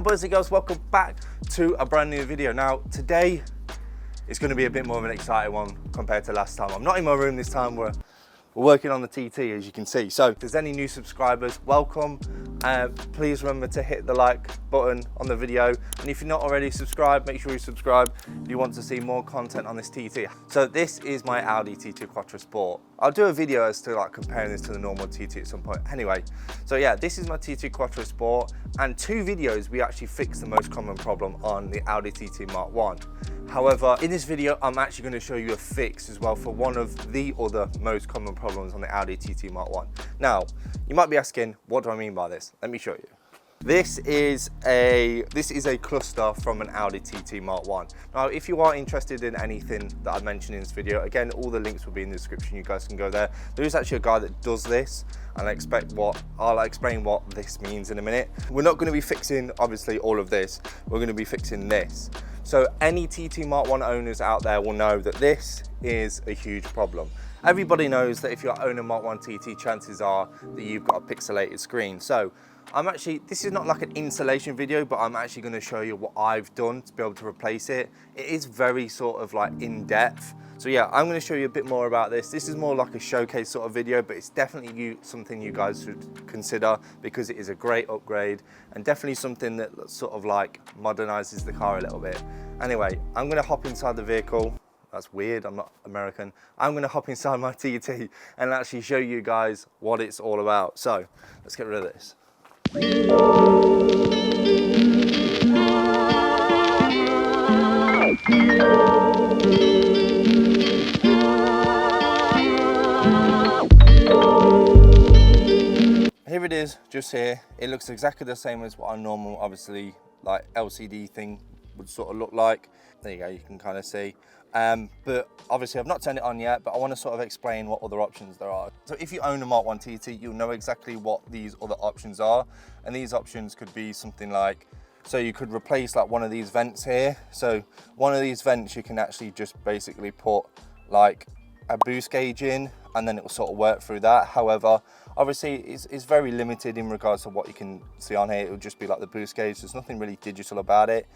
on, boys and girls, welcome back to a brand new video. Now today it's going to be a bit more of an exciting one compared to last time. I'm not in my room this time, we're working on the TT, as you can see. So if there's any new subscribers, welcome. Please remember to hit the like button on the video, and if you're not already subscribed, make sure you subscribe if you want to see more content on this TT. So this is my Audi TT Quattro Sport. I'll do a video as to like comparing this to the normal TT at some point. Anyway, so yeah, this is my TT Quattro Sport, and 2 videos we actually fixed the most common problem on the Audi TT Mark 1. However, in this video, I'm actually going to show you a fix as well for one of the other most common problems on the Audi TT Mark 1. Now, you might be asking, what do I mean by this? Let me show you. This is a cluster from an Audi TT Mark 1. Now, if you are interested in anything that I mentioned in this video, again, all the links will be in the description. You guys can go there. There is actually a guy that does this, and I'll explain what this means in a minute. We're not going to be fixing, obviously, all of this. We're going to be fixing this. So any TT Mark 1 owners out there will know that this is a huge problem. Everybody knows that if you're owning a Mark 1 TT, chances are that you've got a pixelated screen. So this is not like an installation video, but I'm actually going to show you what I've done to be able to replace it. It is very sort of like in-depth. So yeah, I'm going to show you a bit more about this. This is more like a showcase sort of video, but it's definitely something you guys should consider because it is a great upgrade and definitely something that sort of like modernizes the car a little bit. Anyway, I'm going to hop inside the vehicle. That's weird, I'm not American. I'm going to hop inside my TT and actually show you guys what it's all about. So let's get rid of this. Here it is, just here. It looks exactly the same as what a normal, obviously, like LCD thing would sort of look like. There you go, you can kind of see. But obviously I've not turned it on yet, but I want to sort of explain what other options there are. So if you own a Mark 1 TT, you'll know exactly what these other options are. And these options could be something like, so you could replace like one of these vents here. So one of these vents, you can actually just basically put like a boost gauge in, and then it will sort of work through that. However, obviously it's very limited in regards to what you can see on here. It will just be like the boost gauge. There's nothing really digital about it.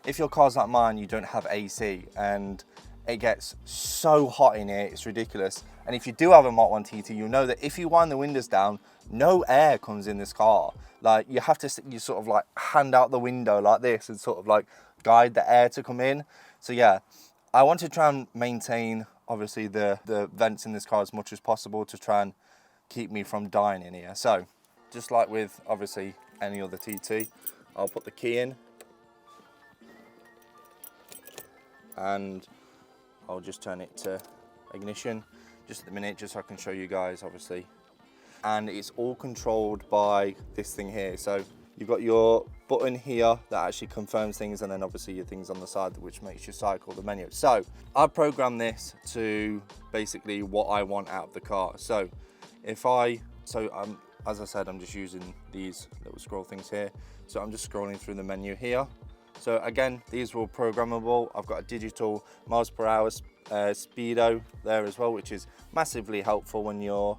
If your car's like mine, you don't have AC, and it gets so hot in here, it's ridiculous. And if you do have a Mark 1 TT, you'll know that if you wind the windows down, no air comes in this car. Like you have to, you sort of like hand out the window like this and sort of like guide the air to come in. So yeah, I want to try and maintain obviously the vents in this car as much as possible to try and keep me from dying in here. So just like with obviously any other TT, I'll put the key in and I'll just turn it to ignition just at the minute, just so I can show you guys obviously. And it's all controlled by this thing here. So you've got your button here that actually confirms things, and then obviously your things on the side which makes you cycle the menu. So I programmed this to basically what I want out of the car. So as I said, I'm just using these little scroll things here. So I'm just scrolling through the menu here. So again, these are all programmable. I've got a digital miles per hour speedo there as well, which is massively helpful when you're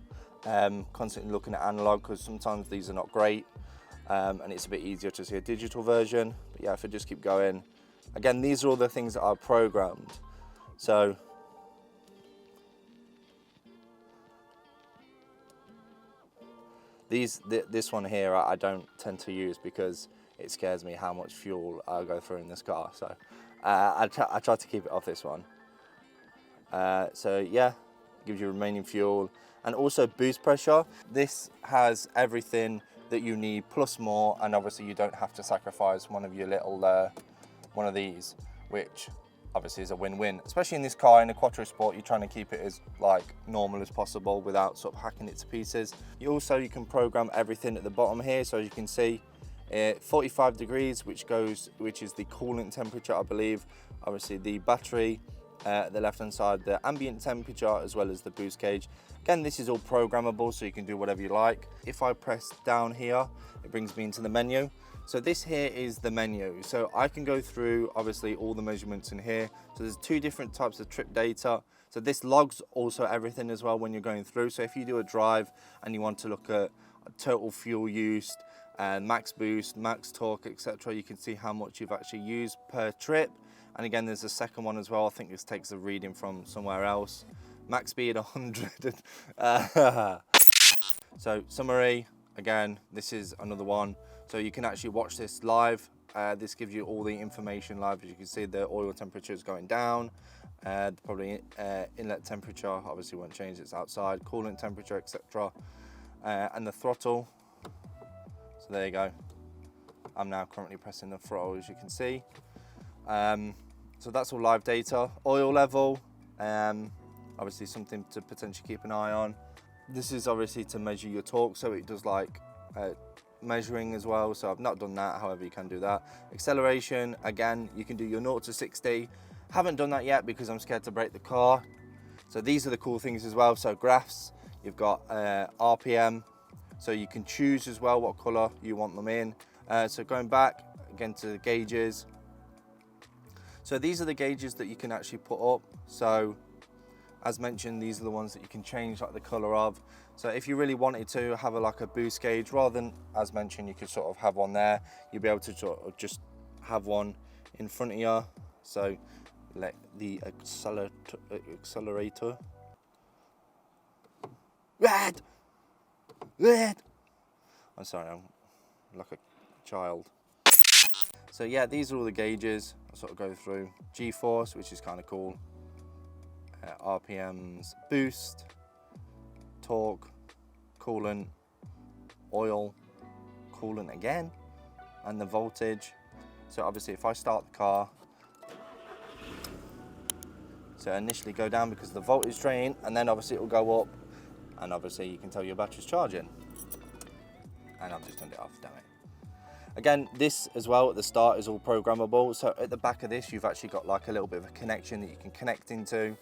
constantly looking at analog, because sometimes these are not great, and it's a bit easier to see a digital version. But yeah, if I just keep going, again, these are all the things that are programmed. So this one here I don't tend to use because it scares me how much fuel I go through in this car. So I try to keep it off this one. So yeah, gives you remaining fuel and also boost pressure. This has everything that you need plus more, and obviously you don't have to sacrifice one of your little one of these, which obviously is a win-win, especially in this car. In a Quattro Sport, you're trying to keep it as like normal as possible without sort of hacking it to pieces. You can program everything at the bottom here, so you can see 45 degrees, which is the coolant temperature, I believe. Obviously the battery, the left hand side, the ambient temperature, as well as the boost gauge. Again, this is all programmable, so you can do whatever you like. If I press down here, it brings me into the menu. So this here is the menu. So I can go through obviously all the measurements in here. So there's 2 different types of trip data. So this logs also everything as well when you're going through. So if you do a drive and you want to look at total fuel use, max boost, max torque, etc. You can see how much you've actually used per trip. And again, there's a second one as well. I think this takes a reading from somewhere else. Max speed 100. So summary, again, this is another one. So you can actually watch this live. This gives you all the information live. As you can see, the oil temperature is going down. Probably inlet temperature obviously won't change, it's outside. Coolant temperature, etc. And the throttle. So there you go. I'm now currently pressing the throttle, as you can see. So that's all live data. Oil level, obviously something to potentially keep an eye on. This is obviously to measure your torque, so it does like measuring as well. So I've not done that, however you can do that. Acceleration, again, you can do your 0 to 60. Haven't done that yet because I'm scared to break the car. So these are the cool things as well. So graphs, you've got RPM, so you can choose as well what color you want them in. So going back again to the gauges. So these are the gauges that you can actually put up. So as mentioned, these are the ones that you can change like the color of. So if you really wanted to have like a boost gauge, rather than, as mentioned, you could sort of have one there, you'll be able to sort of just have one in front of you. So let the accelerator. Red! I'm sorry, I'm like a child. So yeah, these are all the gauges I'll sort of go through. G-force, which is kind of cool. RPMs, boost, torque, coolant, oil, coolant again, and the voltage. So obviously if I start the car, so initially go down because of the voltage drain, and then obviously it will go up, and obviously you can tell your battery's charging. And I've just turned it off, damn it. Again, this as well at the start is all programmable. So at the back of this, you've actually got like a little bit of a connection that you can connect into.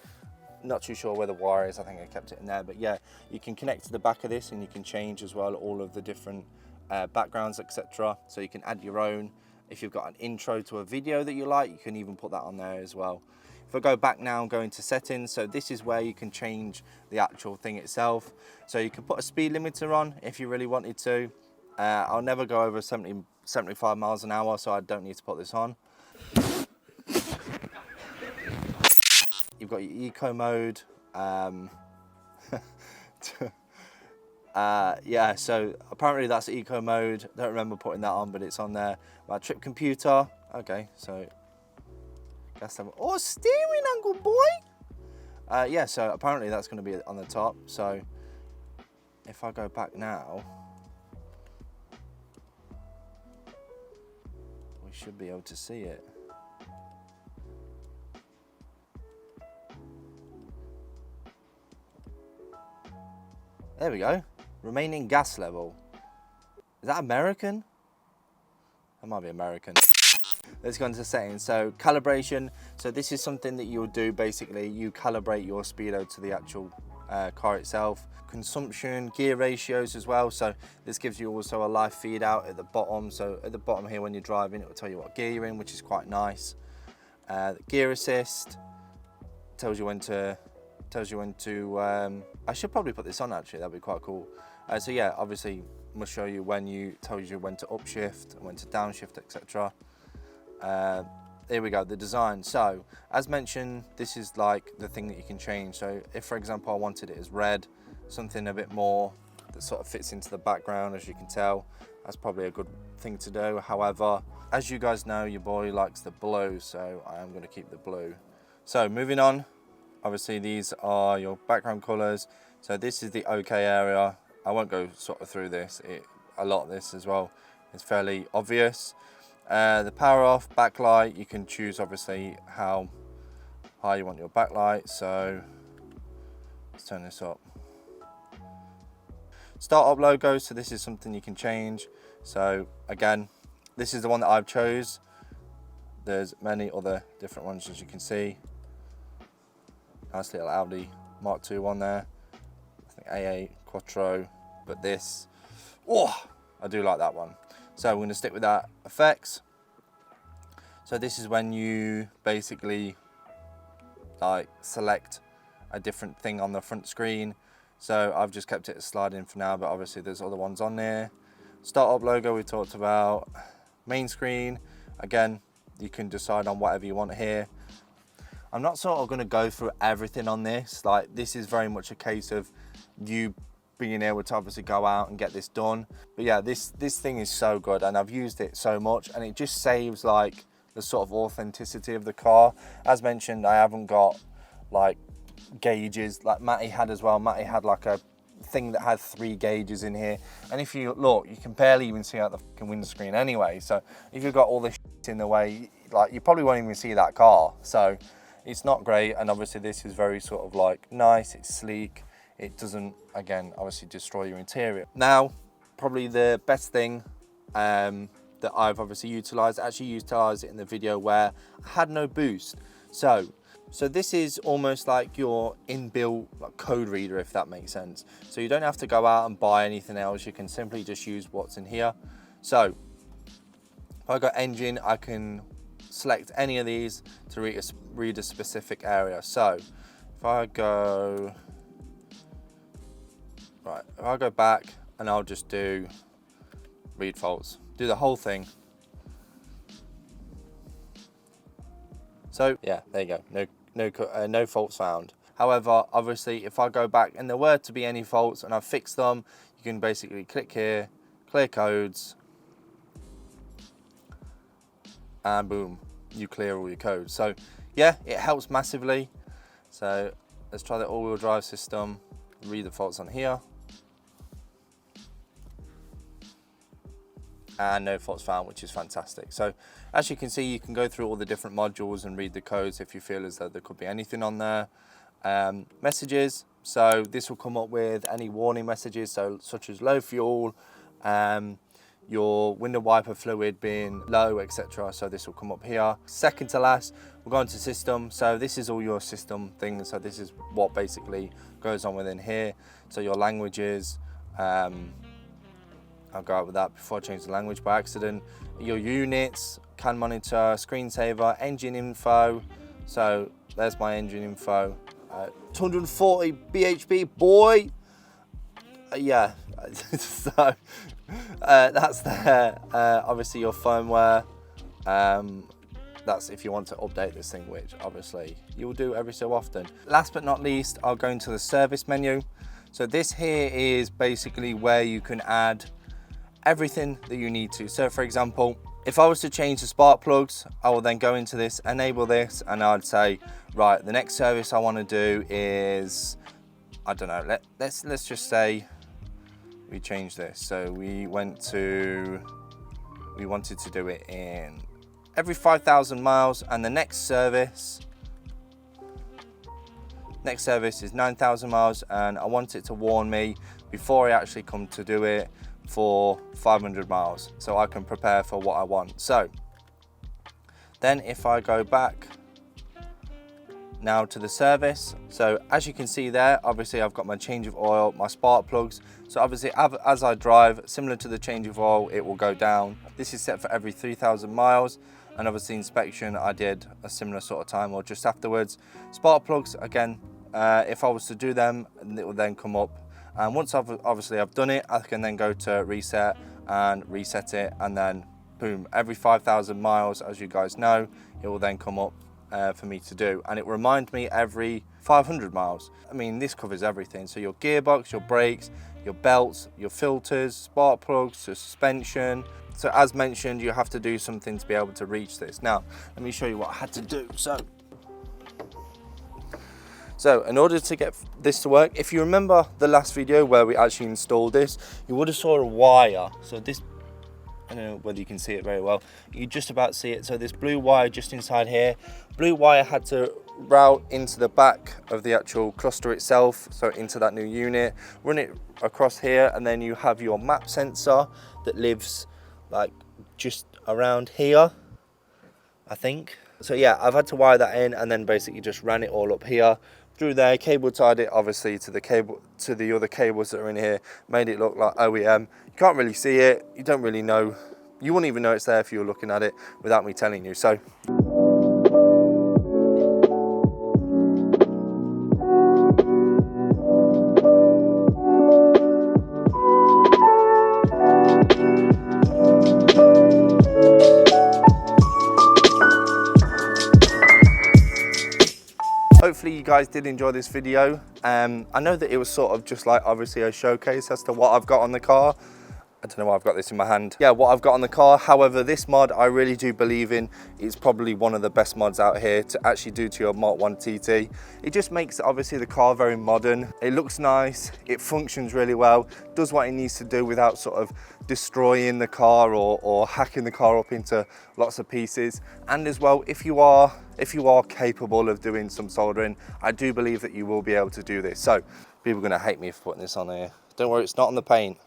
Not too sure where the wire is, I think I kept it in there, but yeah, you can connect to the back of this and you can change as well all of the different backgrounds, etc. So you can add your own. If you've got an intro to a video that you like, you can even put that on there as well. If I go back now and go into settings, so this is where you can change the actual thing itself. So you can put a speed limiter on if you really wanted to. I'll never go over 75 miles an hour, so I don't need to put this on. You've got your eco mode. Yeah, so apparently that's eco mode. Don't remember putting that on, but it's on there. My trip computer. Okay, so gas level. Oh, steering angle, boy. Yeah, so apparently that's going to be on the top. So if I go back now, we should be able to see it. There we go. Remaining gas level. Is that American? That might be American. Let's go into settings. So calibration. So this is something that you'll do basically. You calibrate your speedo to the actual car itself. Consumption, gear ratios as well. So this gives you also a live feed out at the bottom. So at the bottom here when you're driving, it will tell you what gear you're in, which is quite nice. Gear assist tells you when to I should probably put this on actually, that'd be quite cool. So yeah, obviously must show you tells you when to upshift and when to downshift, etc. Here we go, the design. So as mentioned, this is like the thing that you can change. So if for example I wanted it as red, something a bit more that sort of fits into the background, as you can tell, that's probably a good thing to do. However, as you guys know, your boy likes the blue, so I am going to keep the blue. So moving on. Obviously these are your background colors. So this is the OK area. I won't go sort of through this. A lot of this as well is fairly obvious. The power off, backlight, you can choose obviously how high you want your backlight. So let's turn this up. Startup logo, so this is something you can change. So again, this is the one that I've chose. There's many other different ones as you can see. Nice little Audi Mark II on there. I think A8 Quattro, but this, oh, I do like that one. So we're going to stick with that. Effects. So this is when you basically like select a different thing on the front screen. So I've just kept it as sliding for now, but obviously there's other ones on there. Startup logo we talked about. Main screen, again, you can decide on whatever you want here. I'm not sort of going to go through everything on this. Like, this is very much a case of you being able to obviously go out and get this done. But yeah, this thing is so good, and I've used it so much, and it just saves like the sort of authenticity of the car. As mentioned, I haven't got like gauges like Matty had as well. Matty had like a thing that had 3 gauges in here, and if you look, you can barely even see out the fucking windscreen anyway. So if you've got all this shit in the way, like, you probably won't even see that car. So it's not great. And obviously this is very sort of like nice, it's sleek, it doesn't, again, obviously destroy your interior. Now, probably the best thing that I've obviously utilised, actually utilised it in the video where I had no boost. So this is almost like your inbuilt like code reader, if that makes sense. So you don't have to go out and buy anything else, you can simply just use what's in here. So if I go engine, I can select any of these to read a specific area. So if I go, right, if I go back and I'll just do read faults, do the whole thing. So yeah, there you go, no faults found. However, obviously if I go back and there were to be any faults and I've fixed them, you can basically click here, clear codes, and boom, you clear all your codes. So yeah, it helps massively. So let's try the all-wheel drive system, read the faults on here, and no faults found, which is fantastic. So as you can see, you can go through all the different modules and read the codes if you feel as though there could be anything on there. Messages, so this will come up with any warning messages, so such as low fuel, your window wiper fluid being low, etc. So this will come up here. Second to last, we'll go into system. So this is all your system things. So this is what basically goes on within here. So your languages, I'll go out with that before I change the language by accident. Your units, can monitor, screensaver, engine info. So there's my engine info. 240 bhp, boy. Yeah, so that's there. Obviously your firmware. That's if you want to update this thing, which obviously you'll do every so often. Last but not least, I'll go into the service menu. So this here is basically where you can add everything that you need to. So for example, if I was to change the spark plugs, I will then go into this, enable this, and I'd say, right, the next service I want to do is, I don't know, let's just say we change this. So we wanted to do it in every 5,000 miles, and the next service is 9,000 miles, and I want it to warn me before I actually come to do it for 500 miles, so I can prepare for what I want. So then if I go back now to the service, so as you can see there, obviously I've got my change of oil, my spark plugs. So obviously as I drive, similar to the change of oil, it will go down. This is set for every 3,000 miles, and obviously inspection I did a similar sort of time or just afterwards. Spark plugs, again, if I was to do them, it will then come up. And once I've done it, I can then go to reset and reset it, and then boom, every 5,000 miles, as you guys know, it will then come up for me to do. And it will remind me every 500 miles. I mean, this covers everything. So your gearbox, your brakes, your belts, your filters, spark plugs, your suspension. So as mentioned, you have to do something to be able to reach this. Now, let me show you what I had to do. So in order to get this to work, if you remember the last video where we actually installed this, you would have saw a wire. So this, I don't know whether you can see it very well, you just about see it. So this blue wire just inside here, blue wire had to route into the back of the actual cluster itself, so into that new unit, run it across here, and then you have your map sensor that lives like just around here, I think. So yeah, I've had to wire that in and then basically just ran it all up here. Through there, cable tied it obviously to the other cables that are in here, made it look like OEM. You can't really see it, you don't really know, you wouldn't even know it's there if you were looking at it without me telling you. So Hopefully you guys did enjoy this video. I know that it was sort of just like obviously a showcase as to what I've got on the car. I don't know why I've got this in my hand. Yeah, what I've got on the car. However, this mod I really do believe in. It's probably one of the best mods out here to actually do to your Mark 1 TT. It just makes obviously the car very modern. It looks nice, it functions really well, does what it needs to do without sort of destroying the car or hacking the car up into lots of pieces. And as well, if you are capable of doing some soldering, I do believe that you will be able to do this. So people are gonna hate me for putting this on here. Don't worry, it's not on the paint.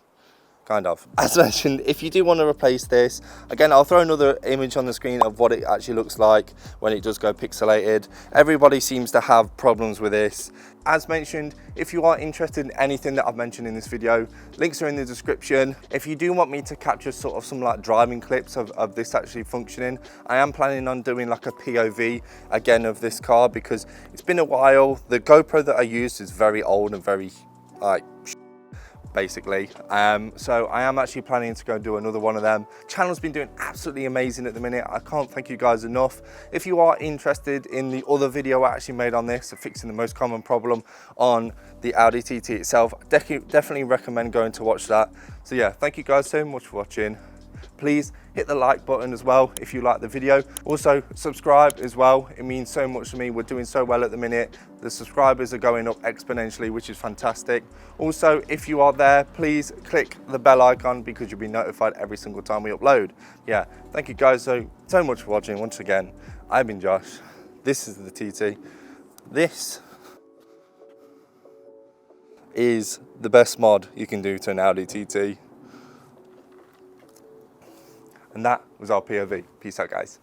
Kind of. As mentioned, if you do want to replace this, again, I'll throw another image on the screen of what it actually looks like when it does go pixelated. Everybody seems to have problems with this. As mentioned, if you are interested in anything that I've mentioned in this video, links are in the description. If you do want me to capture sort of some like driving clips of this actually functioning, I am planning on doing like a POV again of this car because it's been a while. The GoPro that I used is very old and very like basically. So I am actually planning to go do another one of them. Channel's been doing absolutely amazing at the minute. I can't thank you guys enough. If you are interested in the other video I actually made on this, fixing the most common problem on the Audi TT itself, definitely recommend going to watch that. So yeah, thank you guys so much for watching. Please hit the like button as well if you like the video. Also subscribe as well. It means so much to me. We're doing so well at the minute. The subscribers are going up exponentially, which is fantastic. Also, if you are there, please click the bell icon because you'll be notified every single time we upload. Yeah, thank you guys so much for watching. Once again, I've been Josh. This is the TT. This is the best mod you can do to an Audi TT. And that was our POV. Peace out, guys.